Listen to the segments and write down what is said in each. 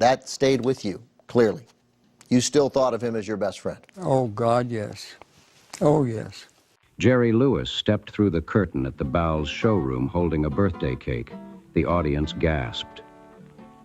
That stayed with you, clearly. You still thought of him as your best friend. Oh, God, yes. Oh, yes. Jerry Lewis stepped through the curtain at the Bowles showroom holding a birthday cake. The audience gasped.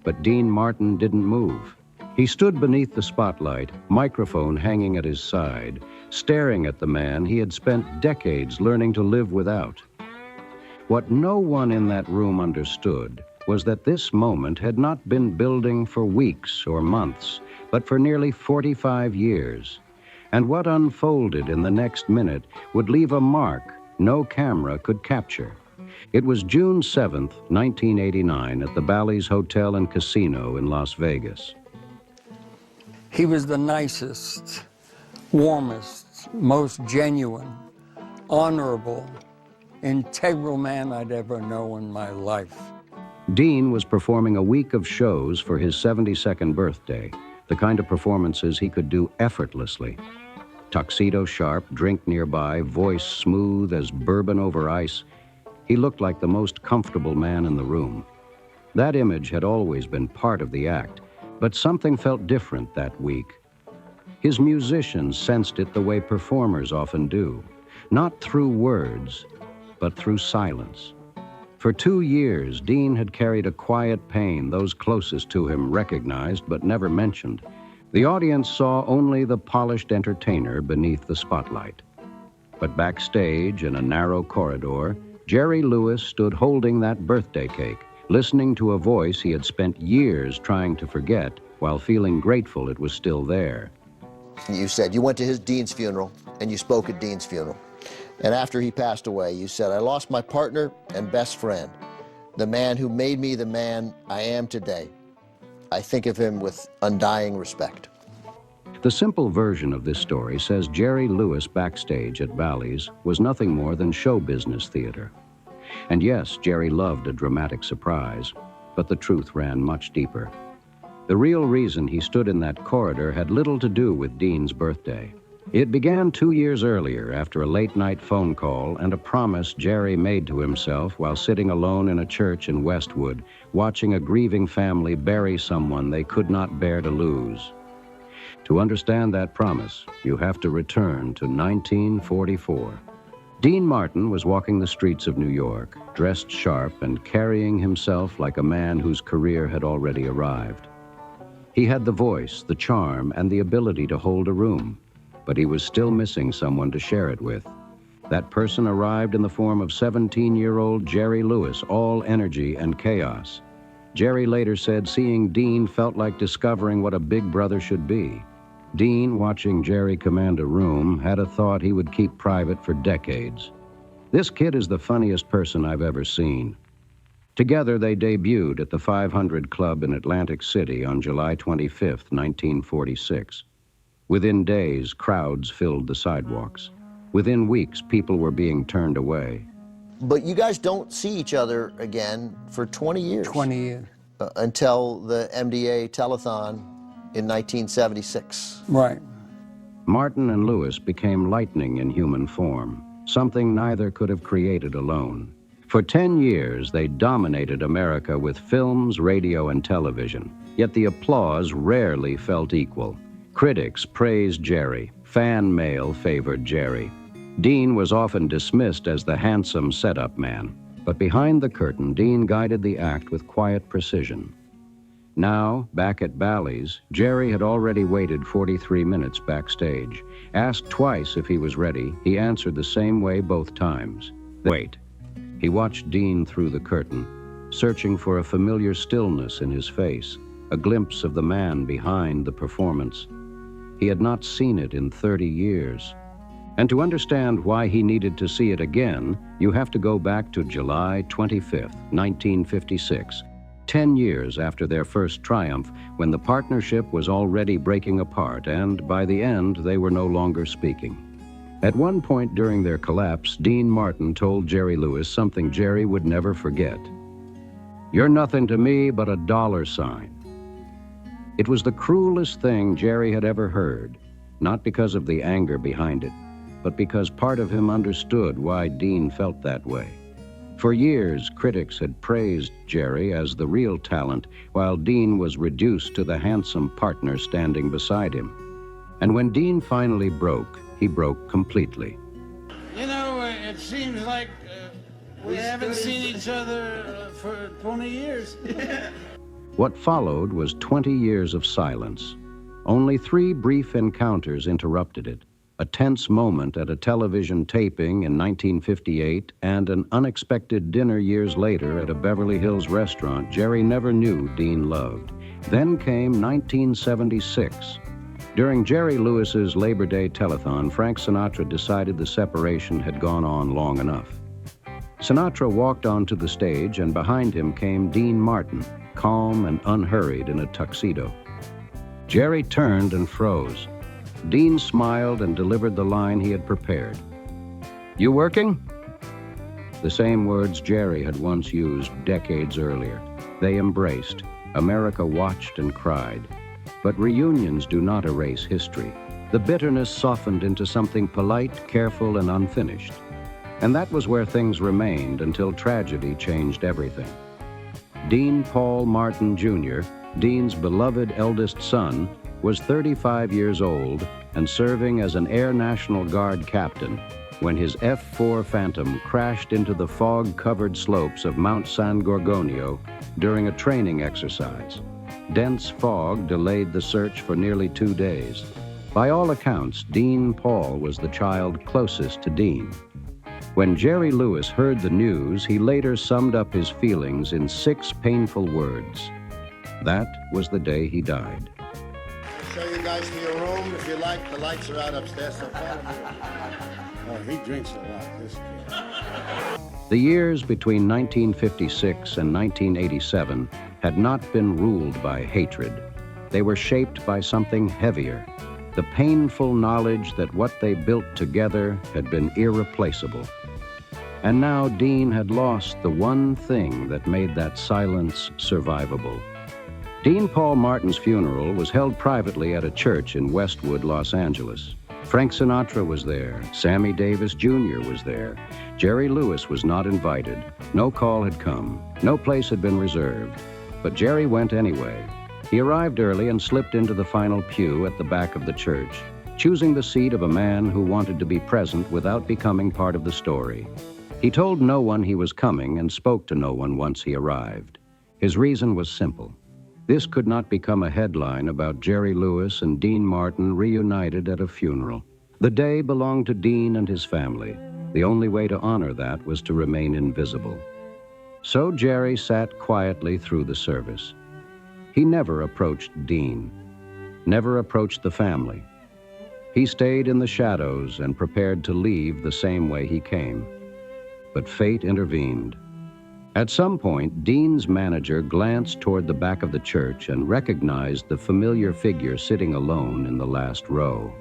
But Dean Martin didn't move. He stood beneath the spotlight, microphone hanging at his side, staring at the man he had spent decades learning to live without. What no one in that room understood was that this moment had not been building for weeks or months, but for nearly 45 years. And what unfolded in the next minute would leave a mark no camera could capture. It was June 7th, 1989, at the Bally's Hotel and Casino in Las Vegas. He was the nicest, warmest, most genuine, honorable, integral man I'd ever know in my life. Dean was performing a week of shows for his 72nd birthday, the kind of performances he could do effortlessly. Tuxedo sharp, drink nearby, voice smooth as bourbon over ice, he looked like the most comfortable man in the room. That image had always been part of the act, but something felt different that week. His musicians sensed it the way performers often do, not through words, but through silence. For 2 years, Dean had carried a quiet pain those closest to him recognized but never mentioned. The audience saw only the polished entertainer beneath the spotlight. But backstage, in a narrow corridor, Jerry Lewis stood holding that birthday cake, listening to a voice he had spent years trying to forget while feeling grateful it was still there. You said you went to Dean's funeral, and you spoke at Dean's funeral. And after he passed away, you said, "I lost my partner and best friend, the man who made me the man I am today. I think of him with undying respect." The simple version of this story says Jerry Lewis backstage at Bally's was nothing more than show business theater. And yes, Jerry loved a dramatic surprise, but the truth ran much deeper. The real reason he stood in that corridor had little to do with Dean's birthday. It began 2 years earlier after a late-night phone call and a promise Jerry made to himself while sitting alone in a church in Westwood, watching a grieving family bury someone they could not bear to lose. To understand that promise, you have to return to 1944. Dean Martin was walking the streets of New York, dressed sharp and carrying himself like a man whose career had already arrived. He had the voice, the charm, and the ability to hold a room, but he was still missing someone to share it with. That person arrived in the form of 17-year-old Jerry Lewis, all energy and chaos. Jerry later said seeing Dean felt like discovering what a big brother should be. Dean, watching Jerry command a room, had a thought he would keep private for decades. "This kid is the funniest person I've ever seen." Together, they debuted at the 500 Club in Atlantic City on July 25, 1946. Within days, crowds filled the sidewalks. Within weeks, people were being turned away. But you guys don't see each other again for 20 years. 20 years. Until the MDA telethon in 1976. Right. Martin and Lewis became lightning in human form, something neither could have created alone. For 10 years, they dominated America with films, radio, and television, yet the applause rarely felt equal. Critics praised Jerry. Fan mail favored Jerry. Dean was often dismissed as the handsome setup man, but behind the curtain, Dean guided the act with quiet precision. Now, back at Bally's, Jerry had already waited 43 minutes backstage. Asked twice if he was ready, he answered the same way both times. Wait. He watched Dean through the curtain, searching for a familiar stillness in his face, a glimpse of the man behind the performance. He had not seen it in 30 years. And to understand why he needed to see it again, you have to go back to July 25th, 1956, 10 years after their first triumph, when the partnership was already breaking apart and, by the end, they were no longer speaking. At one point during their collapse, Dean Martin told Jerry Lewis something Jerry would never forget. "You're nothing to me but a $sign." It was the cruelest thing Jerry had ever heard, not because of the anger behind it, but because part of him understood why Dean felt that way. For years, critics had praised Jerry as the real talent, while Dean was reduced to the handsome partner standing beside him. And when Dean finally broke, he broke completely. You know, it seems like we haven't seen each other for 20 years. What followed was 20 years of silence. Only 3 brief encounters interrupted it. A tense moment at a television taping in 1958 and an unexpected dinner years later at a Beverly Hills restaurant Jerry never knew Dean loved. Then came 1976. During Jerry Lewis's Labor Day telethon, Frank Sinatra decided the separation had gone on long enough. Sinatra walked onto the stage, and behind him came Dean Martin, calm and unhurried in a tuxedo. Jerry turned and froze. Dean smiled and delivered the line he had prepared. "You working?" The same words Jerry had once used decades earlier. They embraced. America watched and cried. But reunions do not erase history. The bitterness softened into something polite, careful, and unfinished. And that was where things remained until tragedy changed everything. Dean Paul Martin Jr., Dean's beloved eldest son, was 35 years old and serving as an Air National Guard captain when his F-4 Phantom crashed into the fog-covered slopes of Mount San Gorgonio during a training exercise. Dense fog delayed the search for nearly 2 days. By all accounts, Dean Paul was the child closest to Dean. When Jerry Lewis heard the news, he later summed up his feelings in 6 painful words. That was the day he died. Show you guys to your room if you like. The lights are out upstairs, so Oh, he drinks a lot, this kid. The years between 1956 and 1987 had not been ruled by hatred. They were shaped by something heavier, the painful knowledge that what they built together had been irreplaceable. And now Dean had lost the one thing that made that silence survivable. Dean Paul Martin's funeral was held privately at a church in Westwood, Los Angeles. Frank Sinatra was there. Sammy Davis Jr. was there. Jerry Lewis was not invited. No call had come. No place had been reserved. But Jerry went anyway. He arrived early and slipped into the final pew at the back of the church, choosing the seat of a man who wanted to be present without becoming part of the story. He told no one he was coming and spoke to no one once he arrived. His reason was simple. This could not become a headline about Jerry Lewis and Dean Martin reunited at a funeral. The day belonged to Dean and his family. The only way to honor that was to remain invisible. So Jerry sat quietly through the service. He never approached Dean, never approached the family. He stayed in the shadows and prepared to leave the same way he came. But fate intervened. At some point, Dean's manager glanced toward the back of the church and recognized the familiar figure sitting alone in the last row.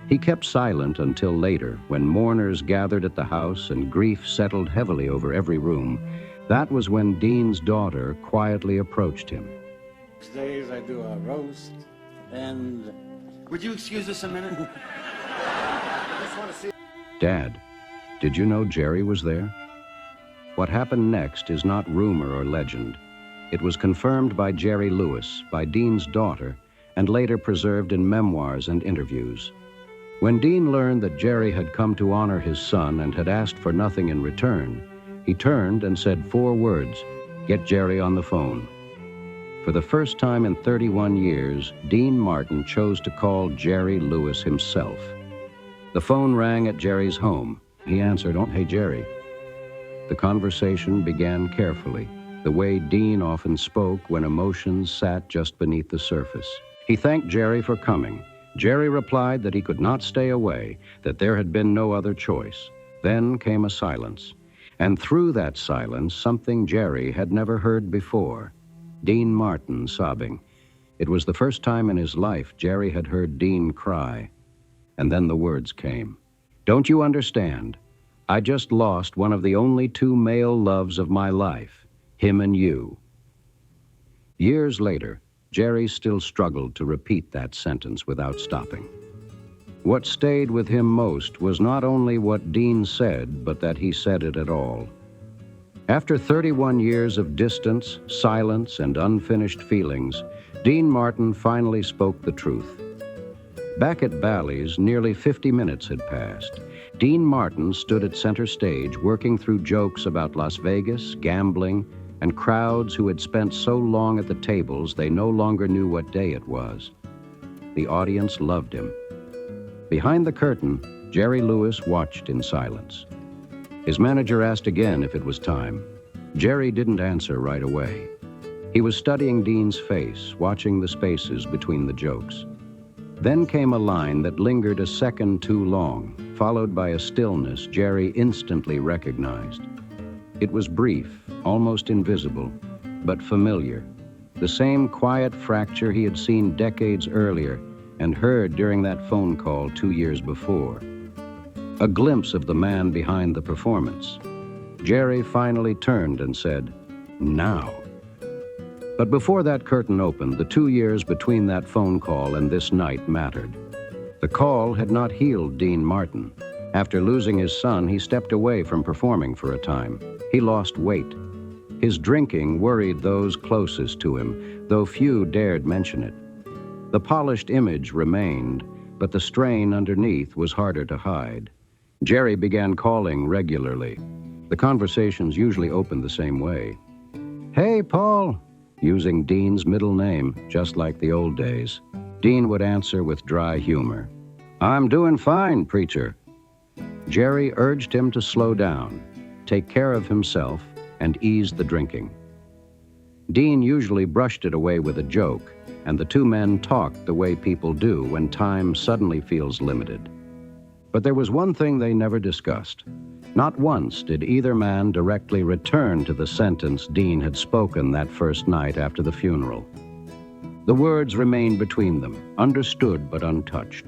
He kept silent until later, when mourners gathered at the house and grief settled heavily over every room. That was when Dean's daughter quietly approached him. These days I do a roast, and... Would you excuse us a minute? I just want to see... Dad, did you know Jerry was there? What happened next is not rumor or legend. It was confirmed by Jerry Lewis, by Dean's daughter, and later preserved in memoirs and interviews. When Dean learned that Jerry had come to honor his son and had asked for nothing in return, he turned and said 4 words, "Get Jerry on the phone." For the first time in 31 years, Dean Martin chose to call Jerry Lewis himself. The phone rang at Jerry's home. He answered, "Oh, hey, Jerry." The conversation began carefully, the way Dean often spoke when emotions sat just beneath the surface. He thanked Jerry for coming. Jerry replied that he could not stay away, that there had been no other choice. Then came a silence. And through that silence, something Jerry had never heard before. Dean Martin sobbing. It was the first time in his life Jerry had heard Dean cry. And then the words came. "Don't you understand? I just lost one of the only 2 male loves of my life, him and you." Years later, Jerry still struggled to repeat that sentence without stopping. What stayed with him most was not only what Dean said, but that he said it at all. After 31 years of distance, silence, and unfinished feelings, Dean Martin finally spoke the truth. Back at Bally's, nearly 50 minutes had passed. Dean Martin stood at center stage working through jokes about Las Vegas, gambling, and crowds who had spent so long at the tables they no longer knew what day it was. The audience loved him. Behind the curtain, Jerry Lewis watched in silence. His manager asked again if it was time. Jerry didn't answer right away. He was studying Dean's face, watching the spaces between the jokes. Then came a line that lingered a second too long, followed by a stillness Jerry instantly recognized. It was brief, almost invisible, but familiar. The same quiet fracture he had seen decades earlier and heard during that phone call 2 years before. A glimpse of the man behind the performance. Jerry finally turned and said, "Now." But before that curtain opened, the 2 years between that phone call and this night mattered. The call had not healed Dean Martin. After losing his son, he stepped away from performing for a time. He lost weight. His drinking worried those closest to him, though few dared mention it. The polished image remained, but the strain underneath was harder to hide. Jerry began calling regularly. The conversations usually opened the same way. "Hey, Paul," using Dean's middle name, just like the old days. Dean would answer with dry humor. "I'm doing fine, preacher." Jerry urged him to slow down, take care of himself, and ease the drinking. Dean usually brushed it away with a joke, and the two men talked the way people do when time suddenly feels limited. But there was one thing they never discussed. Not once did either man directly return to the sentence Dean had spoken that first night after the funeral. The words remained between them, understood but untouched.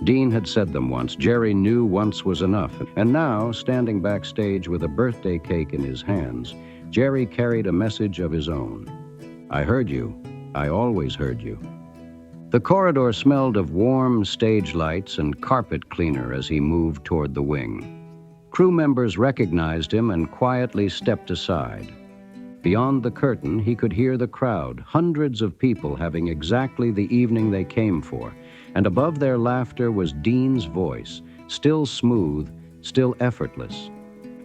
Dean had said them once. Jerry knew once was enough. And now, standing backstage with a birthday cake in his hands, Jerry carried a message of his own. "I heard you. I always heard you." The corridor smelled of warm stage lights and carpet cleaner as he moved toward the wing. Crew members recognized him and quietly stepped aside. Beyond the curtain, he could hear the crowd, hundreds of people having exactly the evening they came for, and above their laughter was Dean's voice, still smooth, still effortless.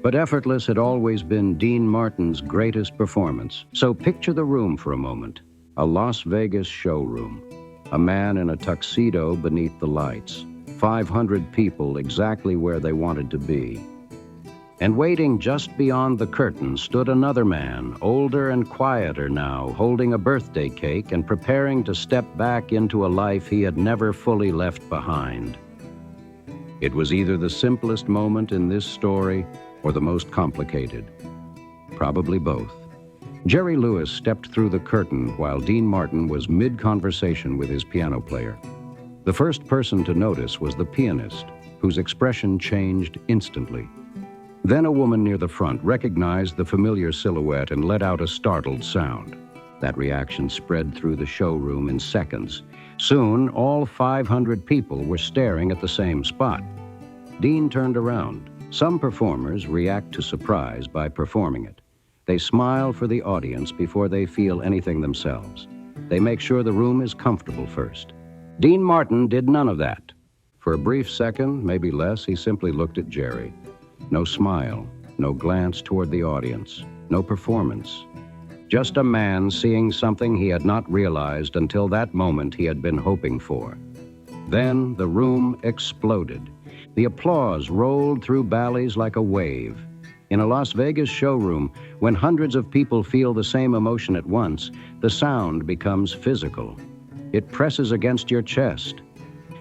But effortless had always been Dean Martin's greatest performance. So picture the room for a moment, a Las Vegas showroom. A man in a tuxedo beneath the lights, 500 people exactly where they wanted to be. And waiting just beyond the curtain stood another man, older and quieter now, holding a birthday cake and preparing to step back into a life he had never fully left behind. It was either the simplest moment in this story or the most complicated. Probably both. Jerry Lewis stepped through the curtain while Dean Martin was mid-conversation with his piano player. The first person to notice was the pianist, whose expression changed instantly. Then a woman near the front recognized the familiar silhouette and let out a startled sound. That reaction spread through the showroom in seconds. Soon, all 500 people were staring at the same spot. Dean turned around. Some performers react to surprise by performing it. They smile for the audience before they feel anything themselves. They make sure the room is comfortable first. Dean Martin did none of that. For a brief second, maybe less, he simply looked at Jerry. No smile, no glance toward the audience, no performance. Just a man seeing something he had not realized until that moment he had been hoping for. Then the room exploded. The applause rolled through Bally's like a wave. In a Las Vegas showroom, when hundreds of people feel the same emotion at once, the sound becomes physical. It presses against your chest.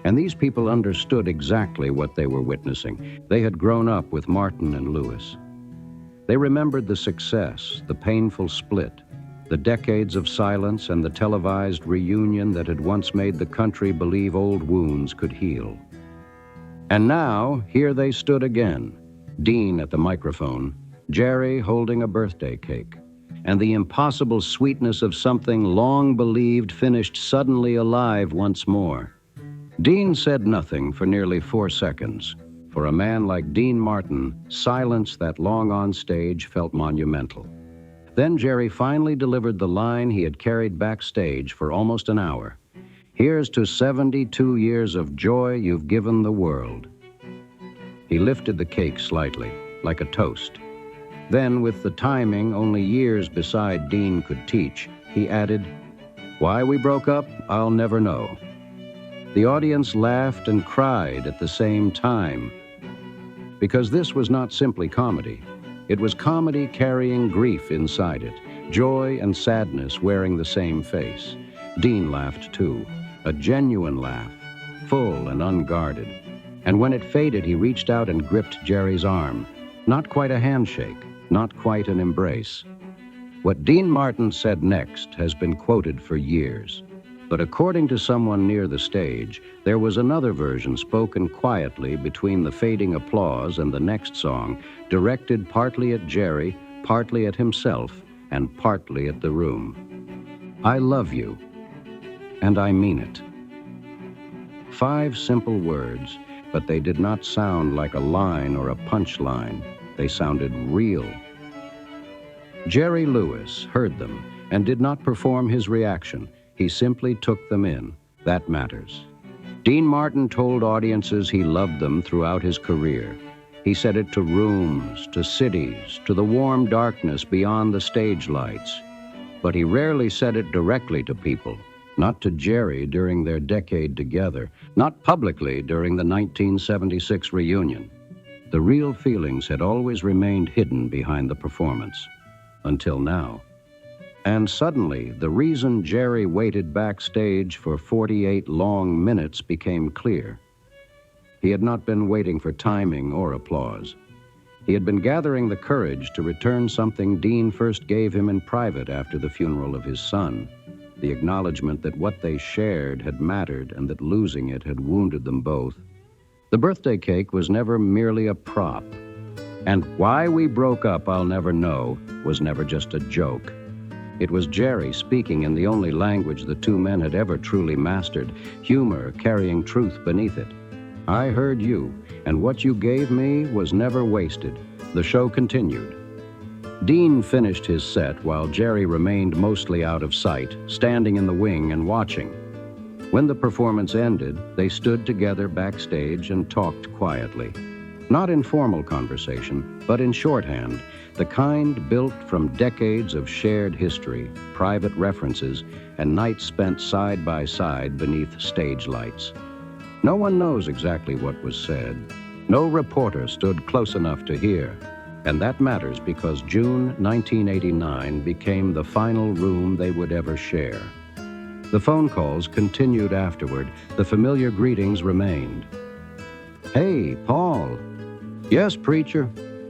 And these people understood exactly what they were witnessing. They had grown up with Martin and Lewis. They remembered the success, the painful split, the decades of silence and the televised reunion that had once made the country believe old wounds could heal. And now, here they stood again. Dean at the microphone, Jerry holding a birthday cake, and the impossible sweetness of something long believed finished suddenly alive once more. Dean said nothing for nearly 4 seconds. For a man like Dean Martin, silence that long on stage felt monumental. Then Jerry finally delivered the line he had carried backstage for almost an hour. "Here's to 72 years of joy you've given the world." He lifted the cake slightly, like a toast. Then, with the timing only years beside Dean could teach, he added, "Why we broke up, I'll never know." The audience laughed and cried at the same time, because this was not simply comedy. It was comedy carrying grief inside it, joy and sadness wearing the same face. Dean laughed too, a genuine laugh, full and unguarded. And when it faded, he reached out and gripped Jerry's arm. Not quite a handshake, not quite an embrace. What Dean Martin said next has been quoted for years. But according to someone near the stage, there was another version spoken quietly between the fading applause and the next song, directed partly at Jerry, partly at himself, and partly at the room. "I love you, and I mean it." 5 simple words, but they did not sound like a line or a punchline. They sounded real. Jerry Lewis heard them and did not perform his reaction. He simply took them in. That matters. Dean Martin told audiences he loved them throughout his career. He said it to rooms, to cities, to the warm darkness beyond the stage lights. But he rarely said it directly to people. Not to Jerry during their decade together, not publicly during the 1976 reunion. The real feelings had always remained hidden behind the performance. Until now. And suddenly, the reason Jerry waited backstage for 48 long minutes became clear. He had not been waiting for timing or applause. He had been gathering the courage to return something Dean first gave him in private after the funeral of his son, the acknowledgement that what they shared had mattered and that losing it had wounded them both. The birthday cake was never merely a prop. And "Why we broke up, I'll never know" was never just a joke. It was Jerry speaking in the only language the two men had ever truly mastered, humor carrying truth beneath it. "I heard you, and what you gave me was never wasted." The show continued. Dean finished his set while Jerry remained mostly out of sight, standing in the wing and watching. When the performance ended, they stood together backstage and talked quietly. Not in formal conversation, but in shorthand, the kind built from decades of shared history, private references, and nights spent side by side beneath stage lights. No one knows exactly what was said. No reporter stood close enough to hear. And that matters because June 1989 became the final room they would ever share. The phone calls continued afterward. The familiar greetings remained. "Hey, Paul." "Yes, preacher."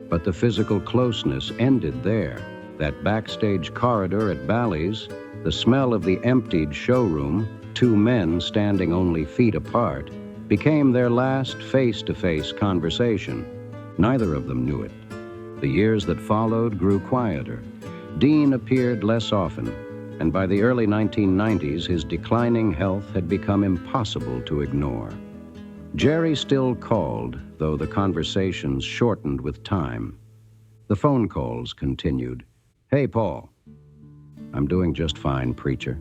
But the physical closeness ended there. That backstage corridor at Bally's, the smell of the emptied showroom, 2 men standing only feet apart, became their last face-to-face conversation. Neither of them knew it. The years that followed grew quieter. Dean appeared less often, and by the early 1990s, his declining health had become impossible to ignore. Jerry still called, though the conversations shortened with time. The phone calls continued. "Hey, Paul." "I'm doing just fine, preacher."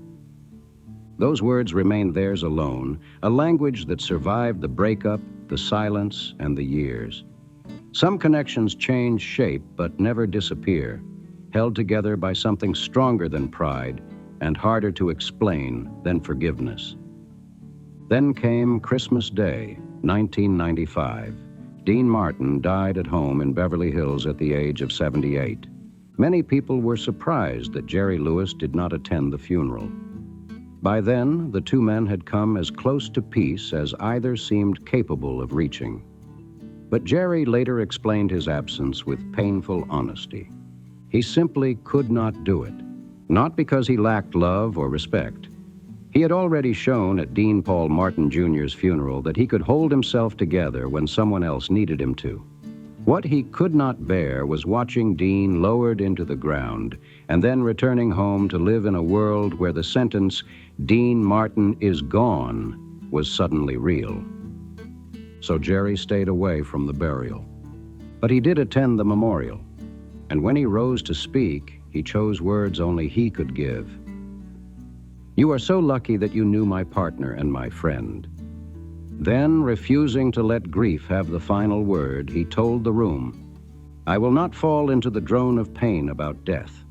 Those words remained theirs alone, a language that survived the breakup, the silence, and the years. Some connections change shape but never disappear, held together by something stronger than pride and harder to explain than forgiveness. Then came Christmas Day, 1995. Dean Martin died at home in Beverly Hills at the age of 78. Many people were surprised that Jerry Lewis did not attend the funeral. By then, the 2 men had come as close to peace as either seemed capable of reaching. But Jerry later explained his absence with painful honesty. He simply could not do it, not because he lacked love or respect. He had already shown at Dean Paul Martin Jr.'s funeral that he could hold himself together when someone else needed him to. What he could not bear was watching Dean lowered into the ground and then returning home to live in a world where the sentence, "Dean Martin is gone," was suddenly real. so Jerry stayed away from the burial. But he did attend the memorial, and when he rose to speak, he chose words only he could give. "You are so lucky that you knew my partner and my friend." Then, refusing to let grief have the final word, he told the room, "I will not fall into the drone of pain about death.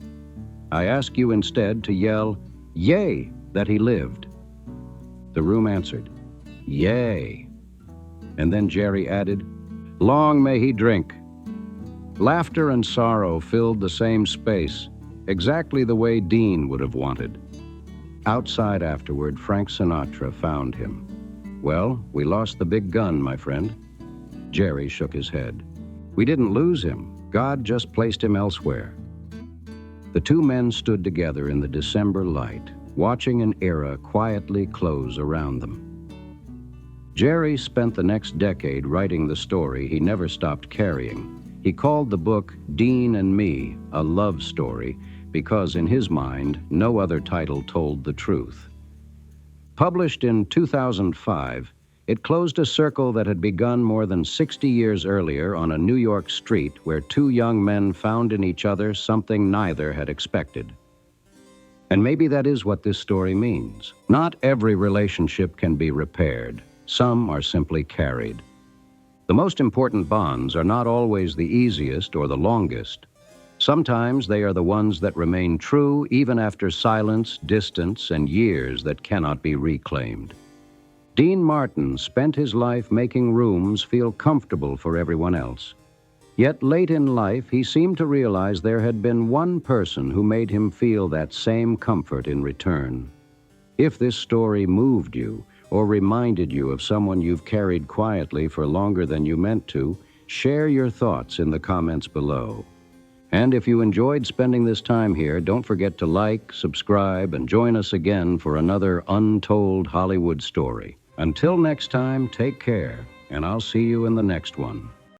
I ask you instead to yell, 'Yea, that he lived.'" The room answered, "Yea." And then Jerry added, "Long may he drink." Laughter and sorrow filled the same space, exactly the way Dean would have wanted. Outside afterward, Frank Sinatra found him. "Well, we lost the big gun, my friend." Jerry shook his head. "We didn't lose him. God just placed him elsewhere." The two men stood together in the December light, watching an era quietly close around them. Jerry spent the next decade writing the story he never stopped carrying. He called the book Dean and Me, a love story, because in his mind, no other title told the truth. Published in 2005, it closed a circle that had begun more than 60 years earlier on a New York street where two young men found in each other something neither had expected. And maybe that is what this story means. Not every relationship can be repaired. Some are simply carried. The most important bonds are not always the easiest or the longest. Sometimes they are the ones that remain true even after silence, distance, and years that cannot be reclaimed. Dean Martin spent his life making rooms feel comfortable for everyone else. Yet late in life, he seemed to realize there had been one person who made him feel that same comfort in return. If this story moved you, or reminded you of someone you've carried quietly for longer than you meant to, share your thoughts in the comments below. And if you enjoyed spending this time here, don't forget to like, subscribe, and join us again for another untold Hollywood story. Until next time, take care, and I'll see you in the next one.